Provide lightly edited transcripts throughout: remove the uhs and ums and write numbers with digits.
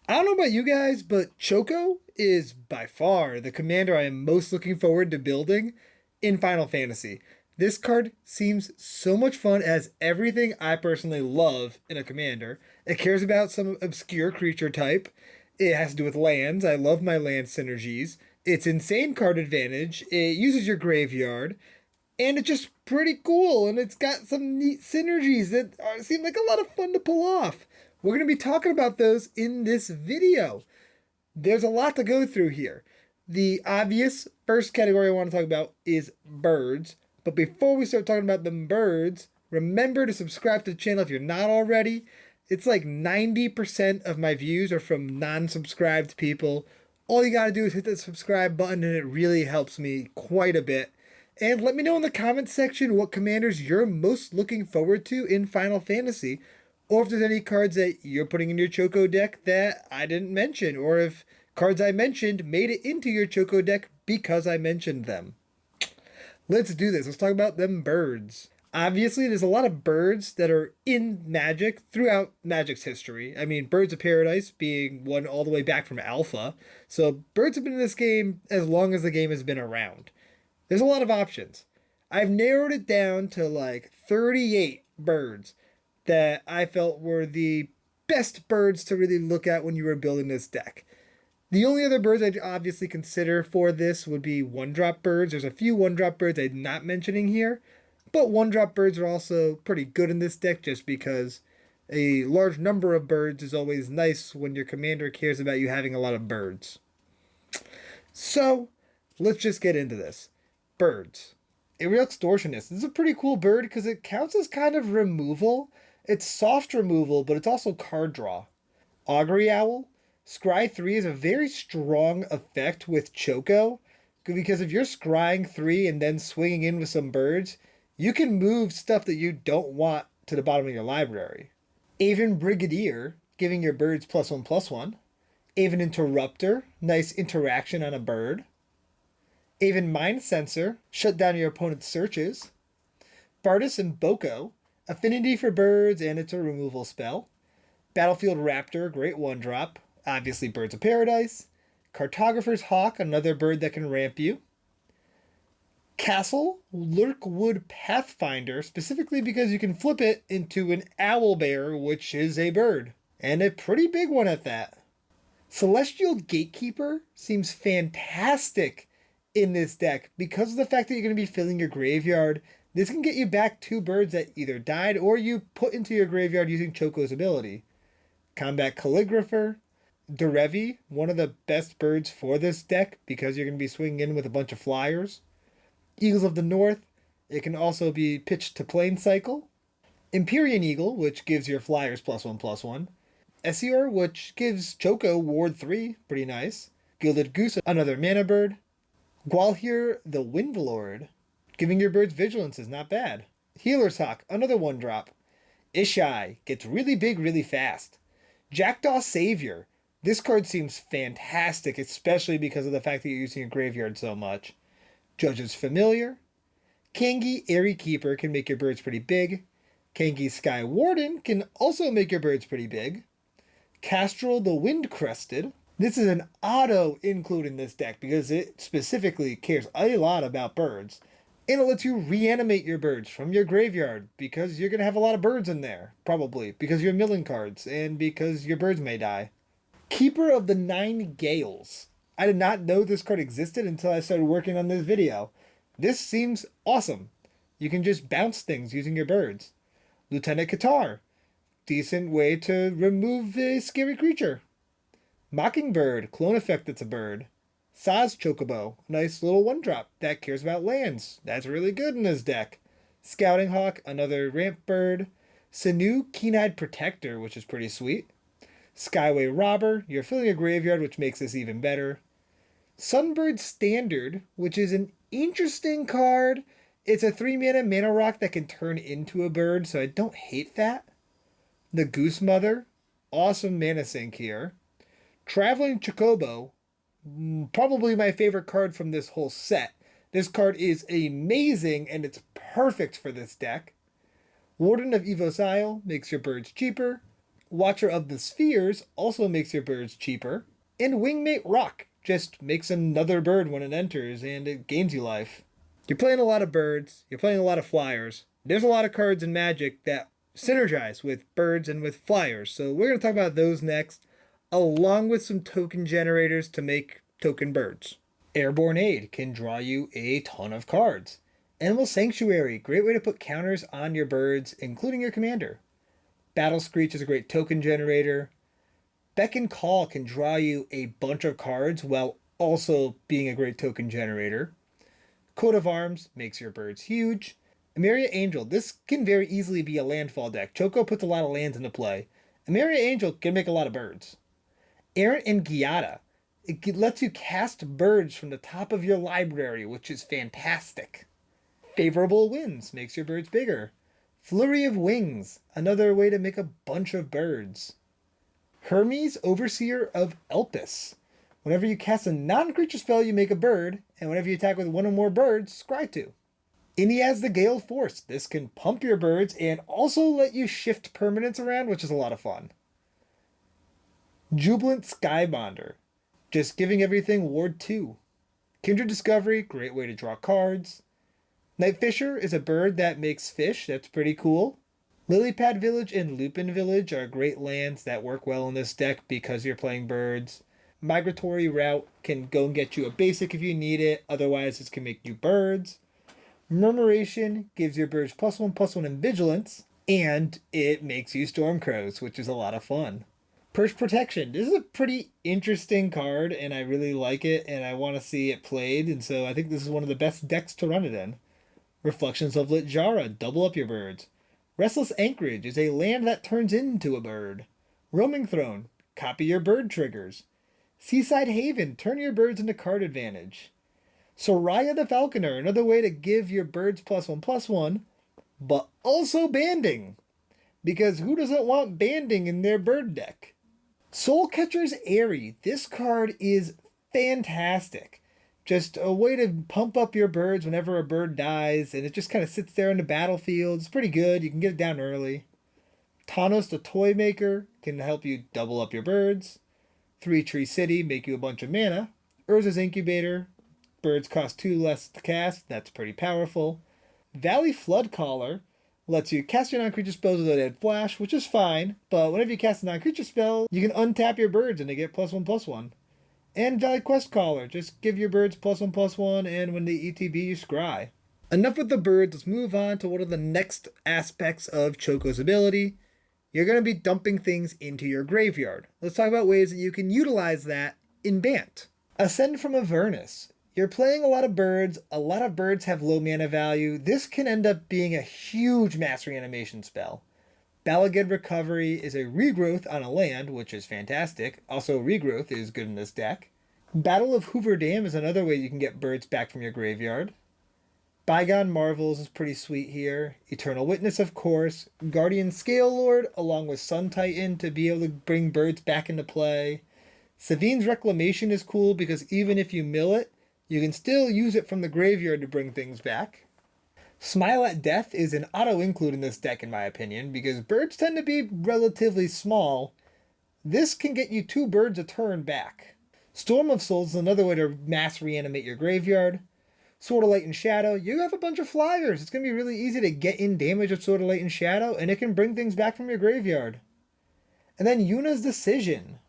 I don't know about you guys, but Choco is by far the commander I am most looking forward to building in Final Fantasy. This card seems so much fun, as everything I personally love in a commander. It cares about some obscure creature type. It has to do with lands. I love my land synergies. It's insane card advantage. It uses your graveyard. And it's just pretty cool, and it's got some neat synergies that seem like a lot of fun to pull off. We're going to be talking about those in this video. There's a lot to go through here. The obvious first category I want to talk about is birds. But before we start talking about them birds, remember to subscribe to the channel if you're not already. It's like 90% of my views are from non-subscribed people. All you got to do is hit the subscribe button, and it really helps me quite a bit. And let me know in the comments section what commanders you're most looking forward to in Final Fantasy, or if there's any cards that you're putting in your Choco deck that I didn't mention, or if cards I mentioned made it into your Choco deck because I mentioned them. Let's do this. Let's talk about them birds. Obviously, there's a lot of birds that are in Magic throughout Magic's history. I mean, Birds of Paradise being one all the way back from Alpha. So birds have been in this game as long as the game has been around. There's a lot of options. I've narrowed it down to like 38 birds that I felt were the best birds to really look at when you were building this deck. The only other birds I'd obviously consider for this would be one-drop birds. There's a few one-drop birds I'm not mentioning here, but one-drop birds are also pretty good in this deck just because a large number of birds is always nice when your commander cares about you having a lot of birds. So, let's just get into this. Birds. Aerial Extortionist. This is a pretty cool bird because it counts as kind of removal. It's soft removal, but it's also card draw. Augury Owl. Scry 3 is a very strong effect with Choco, because if you're scrying 3 and then swinging in with some birds, you can move stuff that you don't want to the bottom of your library. Aven Brigadier, giving your birds +1/+1. Aven Interrupter, nice interaction on a bird. Aven Mind Sensor, shut down your opponent's searches. Bardus and Boko, affinity for birds, and it's a removal spell. Battlefield Raptor, great one-drop. Obviously Birds of Paradise. Cartographer's Hawk, another bird that can ramp you. Castle Lurkwood Pathfinder, specifically because you can flip it into an owlbear, which is a bird. And a pretty big one at that. Celestial Gatekeeper seems fantastic in this deck because of the fact that you're going to be filling your graveyard. This can get you back 2 birds that either died or you put into your graveyard using Choco's ability. Combat Calligrapher. Derevi, one of the best birds for this deck because you're going to be swinging in with a bunch of flyers. Eagles of the North. It can also be pitched to Plane Cycle. Empyrean Eagle, which gives your flyers +1/+1. Essior, which gives Choco Ward 3, pretty nice. Gilded Goose, another mana bird. Gwalhir the Windlord, giving your birds vigilance is not bad. Healer's Hawk, another one-drop. Ishai, gets really big really fast. Jackdaw Savior, this card seems fantastic, especially because of the fact that you're using your graveyard so much. Judge's Familiar. Kangi Airy Keeper can make your birds pretty big. Kangi Sky Warden can also make your birds pretty big. Castrel the Wind Crested. This is an auto include in this deck because it specifically cares a lot about birds. And it lets you reanimate your birds from your graveyard because you're going to have a lot of birds in there, probably, because you're milling cards and because your birds may die. Keeper of the Nine Gales. I did not know this card existed until I started working on this video. This seems awesome. You can just bounce things using your birds. Lieutenant Qatar. Decent way to remove a scary creature. Mockingbird, clone effect that's a bird. Saz Chocobo, nice little one-drop that cares about lands. That's really good in this deck. Scouting Hawk, another ramp bird. Sanu, Keen-Eyed Protector, which is pretty sweet. Skyway Robber, you're filling a graveyard, which makes this even better. Sunbird Standard, which is an interesting card. It's a 3-mana mana rock that can turn into a bird, so I don't hate that. The Goose Mother, awesome mana sink here. Traveling Chocobo, probably my favorite card from this whole set. This card is amazing, and it's perfect for this deck. Warden of Evos Isle makes your birds cheaper. Watcher of the Spheres also makes your birds cheaper. And Wingmate Rock just makes another bird when it enters and it gains you life. You're playing a lot of birds, you're playing a lot of flyers. There's a lot of cards in Magic that synergize with birds and with flyers, so we're going to talk about those next, along with some token generators to make token birds. Airborne Aid can draw you a ton of cards. Animal Sanctuary, great way to put counters on your birds, including your commander. Battle Screech is a great token generator. Beckon Call can draw you a bunch of cards while also being a great token generator. Coat of Arms makes your birds huge. Emeria Angel, this can very easily be a landfall deck. Choco puts a lot of lands into play. Emeria Angel can make a lot of birds. Errant and Giada, it lets you cast birds from the top of your library, which is fantastic. Favorable Winds makes your birds bigger. Flurry of Wings, another way to make a bunch of birds. Hermes, Overseer of Elpis. Whenever you cast a non-creature spell, you make a bird, and whenever you attack with one or more birds, scry 2. Iniaz the Gale Force. This can pump your birds and also let you shift permanents around, which is a lot of fun. Jubilant Skybonder. Just giving everything Ward 2. Kindred Discovery, great way to draw cards. Night Fisher is a bird that makes fish. That's pretty cool. Lilypad Village and Lupin Village are great lands that work well in this deck because you're playing birds. Migratory Route can go and get you a basic if you need it. Otherwise, this can make you birds. Murmuration gives your birds +1/+1 in Vigilance. And it makes you Stormcrows, which is a lot of fun. Perch Protection. This is a pretty interesting card, and I really like it, and I want to see it played. And so I think this is one of the best decks to run it in. Reflections of Litjara. Double up your birds. Restless Anchorage is a land that turns into a bird. Roaming Throne. Copy your bird triggers. Seaside Haven. Turn your birds into card advantage. Soraya the Falconer. Another way to give your birds +1/+1, but also banding. Because who doesn't want banding in their bird deck? Soulcatcher's Airy. This card is fantastic. Just a way to pump up your birds whenever a bird dies, and it just kind of sits there in the battlefield. It's pretty good. You can get it down early. Tanos the Toy Maker can help you double up your birds. 3 Tree City, make you a bunch of mana. Urza's Incubator. Birds cost 2 less to cast. That's pretty powerful. Valley Flood Caller lets you cast your non-creature spells with a dead flash, which is fine, but whenever you cast a non-creature spell, you can untap your birds and they get +1/+1. And Valley Quest Caller, just give your birds +1/+1, and when they ETB, you scry. Enough with the birds, let's move on to one of the next aspects of Choco's ability. You're going to be dumping things into your graveyard. Let's talk about ways that you can utilize that in Bant. Ascend from Avernus. You're playing a lot of birds have low mana value. This can end up being a huge mass reanimation spell. Balagad Recovery is a regrowth on a land, which is fantastic. Also, regrowth is good in this deck. Battle of Hoover Dam is another way you can get birds back from your graveyard. Bygone Marvels is pretty sweet here. Eternal Witness, of course. Guardian Scale Lord, along with Sun Titan to be able to bring birds back into play. Savine's Reclamation is cool because even if you mill it, you can still use it from the graveyard to bring things back. Smile at Death is an auto-include in this deck, in my opinion, because birds tend to be relatively small. This can get you 2 birds a turn back. Storm of Souls is another way to mass reanimate your graveyard. Sword of Light and Shadow, you have a bunch of flyers. It's going to be really easy to get in damage with Sword of Light and Shadow, and it can bring things back from your graveyard. And then Yuna's Decision.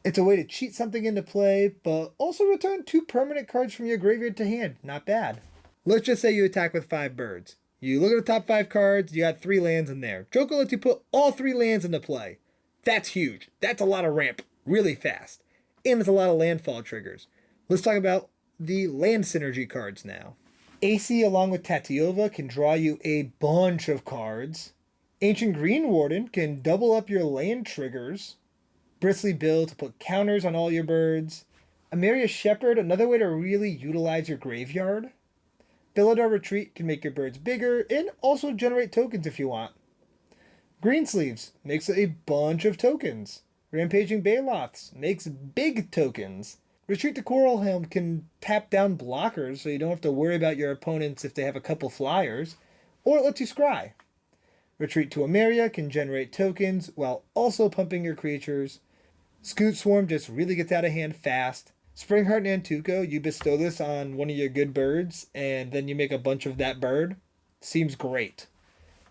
It's a way to cheat something into play, but also return 2 permanent cards from your graveyard to hand. Not bad. Let's just say you attack with 5 birds. You look at the top 5 cards, you got 3 lands in there. Choco lets you put all 3 lands into play. That's huge. That's a lot of ramp really fast. And it's a lot of landfall triggers. Let's talk about the land synergy cards now. AC along with Tatiova can draw you a bunch of cards. Ancient Green Warden can double up your land triggers. Bristly Bill to put counters on all your birds. Ameria Shepherd, another way to really utilize your graveyard. Villadar Retreat can make your birds bigger and also generate tokens if you want. Greensleeves makes a bunch of tokens. Rampaging Baloths makes big tokens. Retreat to Coralhelm can tap down blockers so you don't have to worry about your opponents if they have a couple flyers, or it lets you scry. Retreat to Emeria can generate tokens while also pumping your creatures. Scoot Swarm just really gets out of hand fast. Springheart Nantuko, you bestow this on one of your good birds, and then you make a bunch of that bird. Seems great.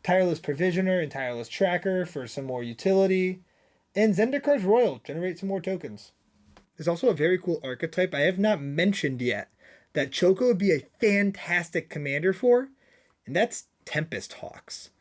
Tireless Provisioner and Tireless Tracker for some more utility. And Zendikar's Royal, generate some more tokens. There's also a very cool archetype I have not mentioned yet that Choco would be a fantastic commander for, and that's Tempest Hawks.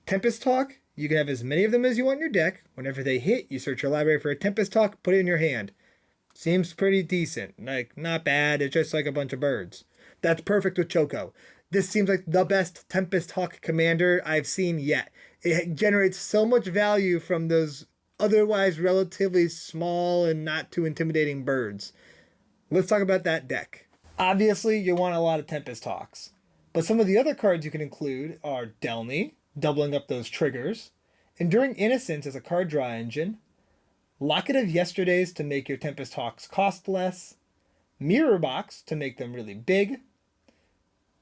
Tempest Hawk, you can have as many of them as you want in your deck. Whenever they hit, you search your library for a Tempest Hawk, put it in your hand. Seems pretty decent. Like, not bad, it's just like a bunch of birds. That's perfect with Choco. This seems like the best Tempest Hawk commander I've seen yet. It generates so much value from those otherwise relatively small and not too intimidating birds. Let's talk about that deck. Obviously, you want a lot of Tempest Hawks. But some of the other cards you can include are Delny, doubling up those triggers, Enduring Innocence as a card draw engine, Locket of Yesterdays to make your Tempest Hawks cost less, Mirror Box to make them really big,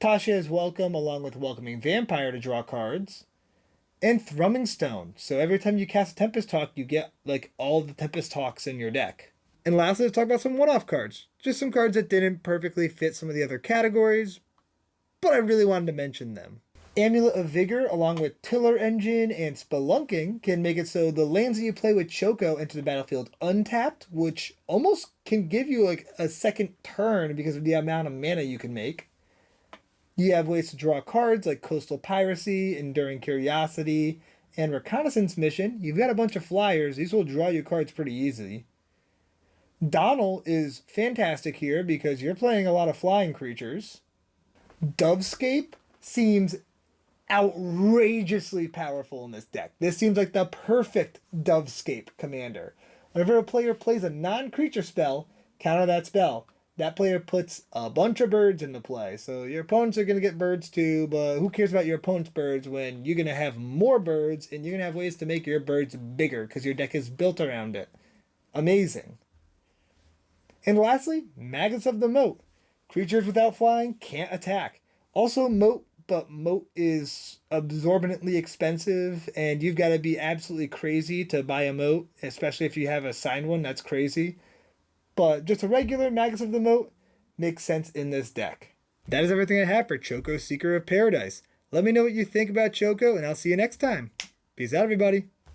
Tasha's Welcome along with Welcoming Vampire to draw cards, and Thrumming Stone. So every time you cast a Tempest Hawk, you get like all the Tempest Hawks in your deck. And lastly, let's talk about some one-off cards. Just some cards that didn't perfectly fit some of the other categories, but I really wanted to mention them. Amulet of Vigor, along with Tiller Engine and Spelunking, can make it so the lands that you play with Choco enter the battlefield untapped, which almost can give you like a second turn because of the amount of mana you can make. You have ways to draw cards like Coastal Piracy, Enduring Curiosity, and Reconnaissance Mission. You've got a bunch of flyers. These will draw you cards pretty easily. Donald is fantastic here because you're playing a lot of flying creatures. Dovescape seems outrageously powerful in this deck. This seems like the perfect Dovescape commander. Whenever a player plays a non-creature spell, counter that spell. That player puts a bunch of birds into play. So your opponents are going to get birds too, but who cares about your opponent's birds when you're going to have more birds and you're going to have ways to make your birds bigger because your deck is built around it. Amazing. And lastly, Magus of the Moat. Creatures without flying can't attack. Also Moat, but Moat is absorbently expensive and you've got to be absolutely crazy to buy a Moat, especially if you have a signed one. That's crazy. But just a regular Magus of the Moat makes sense in this deck. That is everything I have for Choco Seeker of Paradise. Let me know what you think about Choco, and I'll see you next time. Peace out, everybody.